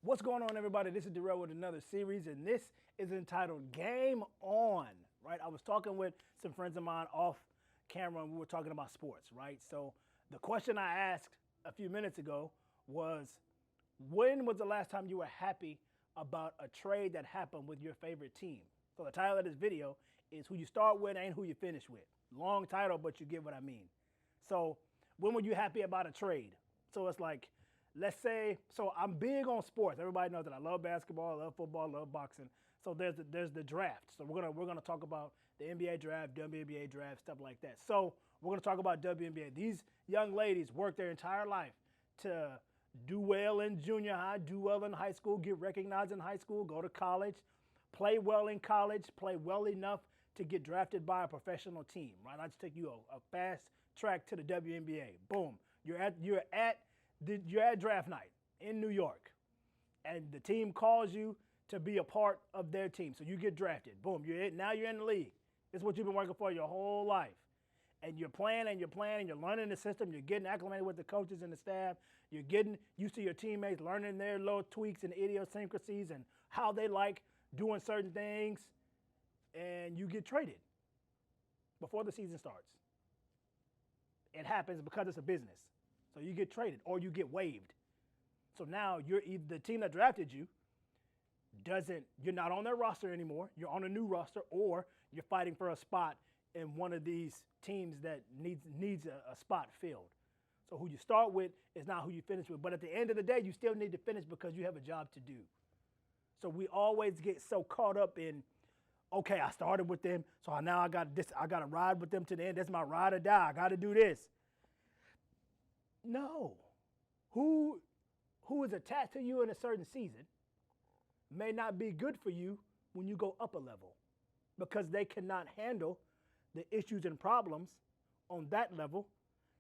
What's going on, everybody? This is Durell with another series, and this is entitled Game On, right? I was talking with some friends of mine off camera, and we were talking about sports, right? So the question I asked a few minutes ago was, when was the last time you were happy about a trade that happened with your favorite team? So the title of this video is Who You Start With Ain't Who You Finish With. Long title, but you get what I mean. So when were you happy about a trade? So it's like, let's say, so I'm big on sports. Everybody knows that I love basketball, I love football, I love boxing. So there's the draft. So we're gonna talk about the NBA draft, WNBA draft, stuff like that. So we're gonna talk about WNBA. These young ladies work their entire life to do well in junior high, do well in high school, get recognized in high school, go to college, play well in college, play well enough to get drafted by a professional team. Right? I just take you a fast track to the WNBA. Boom, you're at draft night in New York, and the team calls you to be a part of their team. So you get drafted. Boom, now you're in the league. This is what you've been working for your whole life. And you're playing and you're playing and you're learning the system. You're getting acclimated with the coaches and the staff. You're getting used to your teammates, learning their little tweaks and idiosyncrasies and how they like doing certain things. And you get traded before the season starts. It happens because it's a business. So you get traded or you get waived. So now the team that drafted you you're not on their roster anymore. You're on a new roster, or you're fighting for a spot in one of these teams that needs a spot filled. So who you start with is not who you finish with. But at the end of the day, you still need to finish because you have a job to do. So we always get so caught up in, okay, I started with them, so now I got to ride with them to the end. That's my ride or die. I got to do this. No. Who is attached to you in a certain season may not be good for you when you go up a level, because they cannot handle the issues and problems on that level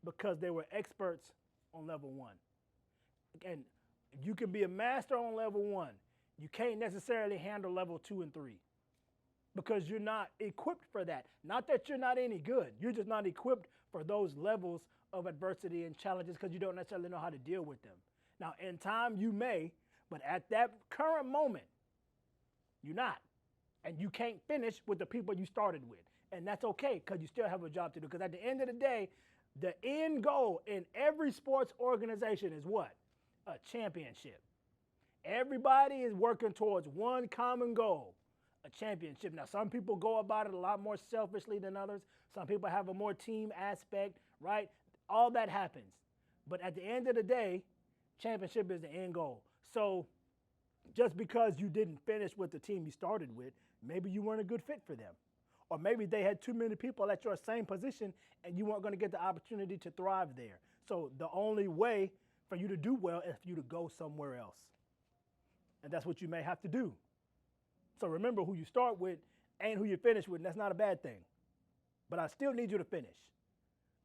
because they were experts on level one. And you can be a master on level one. You can't necessarily handle level 2 and 3 because you're not equipped for that. Not that you're not any good. You're just not equipped for those levels of adversity and challenges because you don't necessarily know how to deal with them. Now, in time, you may, but at that current moment, you're not. And you can't finish with the people you started with. And that's okay, because you still have a job to do. Because at the end of the day, the end goal in every sports organization is what? A championship. Everybody is working towards one common goal, a championship. Now, some people go about it a lot more selfishly than others. Some people have a more team aspect, right? All that happens. But at the end of the day, championship is the end goal. So just because you didn't finish with the team you started with, maybe you weren't a good fit for them. Or maybe they had too many people at your same position and you weren't going to get the opportunity to thrive there. So the only way for you to do well is for you to go somewhere else. And that's what you may have to do. So remember, who you start with ain't who you finish with, and that's not a bad thing. But I still need you to finish.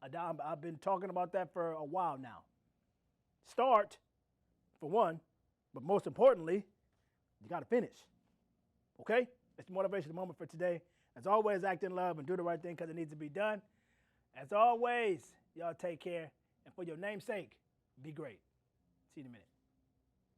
I've been talking about that for a while now. Start, for one, but most importantly, you got to finish. Okay? That's the motivational moment for today. As always, act in love and do the right thing because it needs to be done. As always, y'all take care. And for your name's sake, be great. See you in a minute.